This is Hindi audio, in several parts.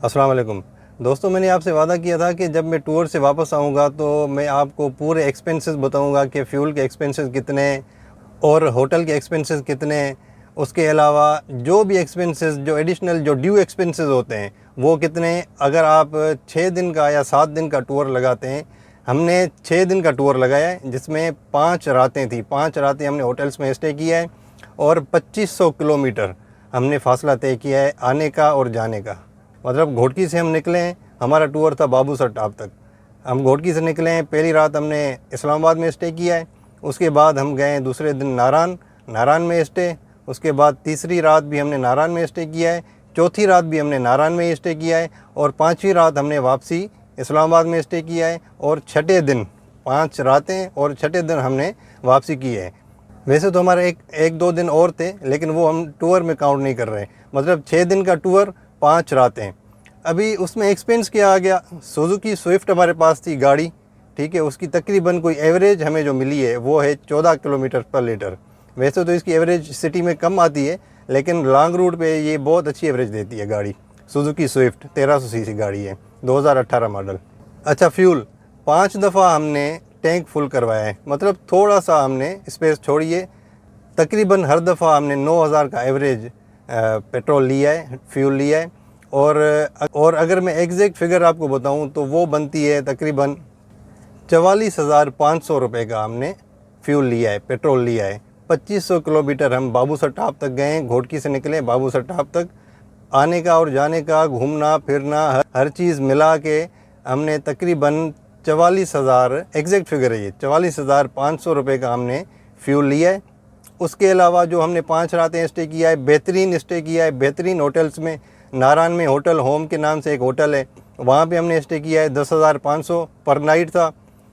अस्सलाम वालेकुम दोस्तों, मैंने आपसे वादा किया था कि जब मैं टूर से वापस आऊँगा तो मैं आपको पूरे एक्सपेंसेस बताऊँगा कि फ़्यूल के एक्सपेंसेस कितने और होटल के एक्सपेंसेस कितने। उसके अलावा जो भी एक्सपेंसेस जो एडिशनल जो ड्यू एक्सपेंसेस होते हैं वो कितने। अगर आप 6 दिन का या 7 दिन का टूर लगाते हैं, हमने 6 दिन का टूर लगाया है जिसमें 5 रातें थी। 5 रातें हमने होटल्स में स्टे किया है और 2500 किलोमीटर हमने फासला तय किया है आने का और जाने का। मतलब घोटकी से हम निकले हैं, हमारा टूर था बाबूसर टाप तक। हम घोटकी से निकले हैं, पहली रात हमने इस्लामाबाद में स्टे किया है। उसके बाद हम गए दूसरे दिन नारान में स्टे। उसके बाद तीसरी रात भी हमने नारान में स्टे किया है, चौथी रात भी हमने नारान में स्टे किया है और 5वीं रात हमने वापसी इस्लामाबाद में स्टे किया है। और छठे दिन 5 रातें और छठे दिन हमने वापसी की है। वैसे तो हमारे एक दो दिन और थे, लेकिन वो हम टूर में काउंट नहीं कर रहे। मतलब 6 दिन का टूर 5 रातें। अभी उसमें एक्सपेंस क्या आ गया, सुजुकी स्विफ्ट हमारे पास थी गाड़ी, ठीक है। उसकी तकरीबन कोई एवरेज हमें जो मिली है वो है 14 किलोमीटर पर लीटर। वैसे तो इसकी एवरेज सिटी में कम आती है, लेकिन लॉन्ग रूट पे ये बहुत अच्छी एवरेज देती है गाड़ी। सुजुकी स्विफ्ट 1300 सीसी गाड़ी है, 2018 मॉडल। अच्छा, फ्यूल 5 दफ़ा हमने टैंक फुल करवाया है, मतलब थोड़ा सा हमने स्पेस छोड़ी है। तकरीबन हर दफ़ा हमने 9000 का एवरेज पेट्रोल लिया है, फ्यूल लिया है। और अगर मैं एग्जैक्ट फिगर आपको बताऊं तो वो बनती है तकरीबन 44,500 रुपये का हमने फ्यूल लिया है, पेट्रोल लिया है। 2500 किलोमीटर हम बाबूसर टाप तक गए, घोटकी से निकले बाबूसर टाप तक। आने का और जाने का, घूमना फिरना, हर चीज़ मिला के हमने तकरीबन 44,000, एग्जैक्ट फिगर है ये, 44,500 रुपये का हमने फ्यूल लिया है। उसके अलावा जो हमने 5 रातें स्टे किया है, बेहतरीन स्टे किया है, बेहतरीन होटल्स में। नारायण में होटल होम के नाम से एक होटल है, वहाँ पे हमने स्टे किया है, 10,500 पर नाइट था।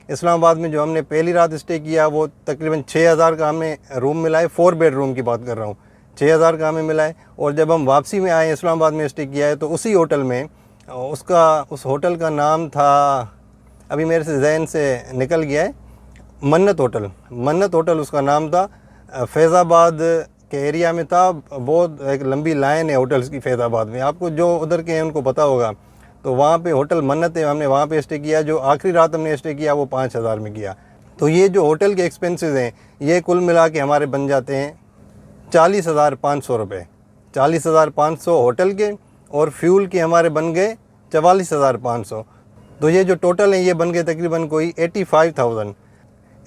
इस्लामाबाद में जो हमने पहली रात स्टे किया वो तकरीबन 6,000 का हमें रूम मिला है। 4 बेडरूम की बात कर रहा हूँ, 6,000 का हमें मिला है। और जब हम वापसी में आए, इस्लामाबाद में स्टे किया है, तो उसी होटल में उस होटल का नाम था, अभी मेरे से जहन से निकल गया है, मन्नत होटल उसका नाम था। फैज़ाबाद के एरिया में था। बहुत एक लंबी लाइन है होटल्स की फैज़ाबाद में, आपको जो उधर के हैं उनको पता होगा। तो वहाँ पे होटल मन्नत है, हमने वहाँ पे स्टे किया। जो आखिरी रात हमने स्टे किया वो 5,000 में किया। तो ये जो होटल के एक्सपेंसेस हैं ये कुल मिला के हमारे बन जाते हैं 40,500 रुपये। 40,500 होटल के और फ्यूल के हमारे बन गए 44,500। तो ये जो टोटल है ये बन गए तकरीबन कोई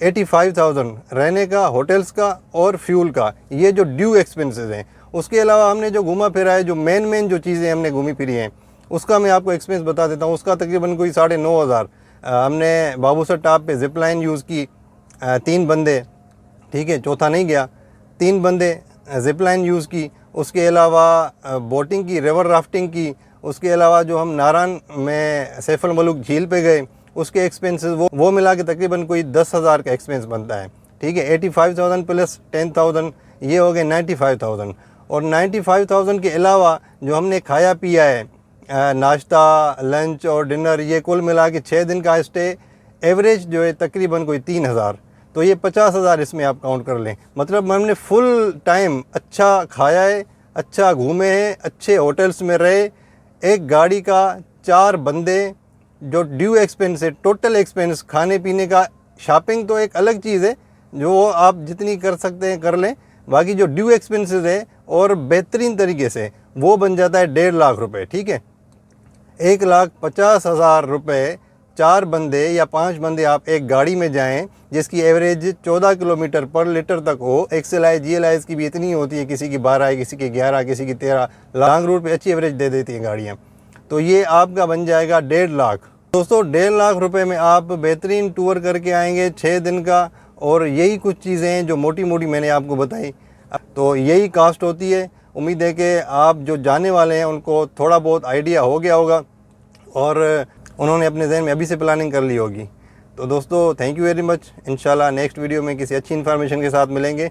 85,000 रहने का, होटल्स का और फ्यूल का। ये जो ड्यू एक्सपेंसेस हैं। उसके अलावा हमने जो घूमा फिरा है, जो मेन जो चीज़ें हमने घूमी फिरी हैं, उसका मैं आपको एक्सपेंस बता देता हूँ। उसका तकरीबन कोई 9,500। हमने बाबूसर टाप पे जिप लाइन यूज़ की, 3 बंदे, ठीक है, चौथा नहीं गया, 3 बंदे जिप लाइन यूज़ की। उसके अलावा बोटिंग की, रिवर राफ्टिंग की। उसके अलावा जो हम नारायण में सैफल मलुक झील पे गए, उसके एक्सपेंसेस वो मिला के तकरीबन कोई 10,000 का एक्सपेंस बनता है, ठीक है। 85,000 प्लस 10,000, ये हो गए 95,000। और 95,000 के अलावा जो हमने खाया पिया है, नाश्ता, लंच और डिनर, ये कुल मिला के 6 दिन का स्टे एवरेज जो है तकरीबन कोई 3,000। तो ये 50,000 इसमें आप काउंट कर लें। मतलब हमने फुल टाइम अच्छा खाया है, अच्छा घूमे हैं, अच्छे होटल्स में रहे। एक गाड़ी का 4 बंदे, जो ड्यू एक्सपेंस है, टोटल एक्सपेंस खाने पीने का, शॉपिंग तो एक अलग चीज़ है, जो आप जितनी कर सकते हैं कर लें। बाकी जो ड्यू एक्सपेंसेस है और बेहतरीन तरीके से वो बन जाता है 1.5 लाख रुपए, ठीक है। 1,50,000 रुपये 4 बंदे या 5 बंदे आप एक गाड़ी में जाएं, जिसकी एवरेज 14 किलोमीटर पर लीटर तक हो। XLI GLI की भी इतनी होती है, किसी की 12 है, किसी की 11, किसी की 13। लॉन्ग रूट पे अच्छी एवरेज दे देती हैं गाड़ियाँ। तो ये आपका बन जाएगा 1.5 लाख। दोस्तों 1.5 लाख रुपए में आप बेहतरीन टूर करके आएंगे 6 दिन का। और यही कुछ चीज़ें हैं जो मोटी मोटी मैंने आपको बताई। तो यही कास्ट होती है। उम्मीद है कि आप जो जाने वाले हैं उनको थोड़ा बहुत आइडिया हो गया होगा और उन्होंने अपने जहन में अभी से प्लानिंग कर ली होगी। तो दोस्तों थैंक यू वेरी मच। इंशाल्लाह नेक्स्ट वीडियो में किसी अच्छी इन्फॉर्मेशन के साथ मिलेंगे।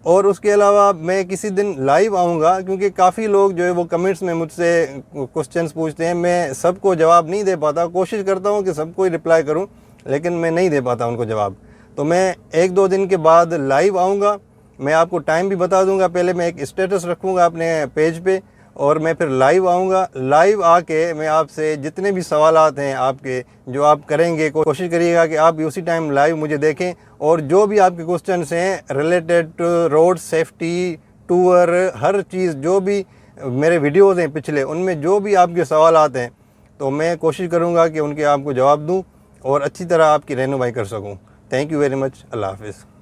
और उसके अलावा मैं किसी दिन लाइव आऊँगा, क्योंकि काफ़ी लोग जो है वो कमेंट्स में मुझसे क्वेश्चंस पूछते हैं। मैं सबको जवाब नहीं दे पाता, कोशिश करता हूँ कि सबको ही रिप्लाई करूँ, लेकिन मैं नहीं दे पाता उनको जवाब। तो मैं 1-2 दिन के बाद लाइव आऊँगा। मैं आपको टाइम भी बता दूँगा। पहले मैं एक स्टेटस रखूँगा अपने पेज पे, और मैं फिर लाइव आऊँगा। लाइव आके मैं आपसे जितने भी सवालात हैं आपके जो आप करेंगे, कोशिश करिएगा कि आप भी उसी टाइम लाइव मुझे देखें, और जो भी आपके क्वेश्चंस हैं related to road safety, tour, हर चीज़ जो भी मेरे वीडियोज़ हैं पिछले, उनमें जो भी आपके सवालात हैं तो मैं कोशिश करूँगा कि उनके आपको जवाब दूँ और अच्छी तरह आपकी रहनुमाई कर सकूँ। Thank you very much. अल्लाह हाफ़िज़।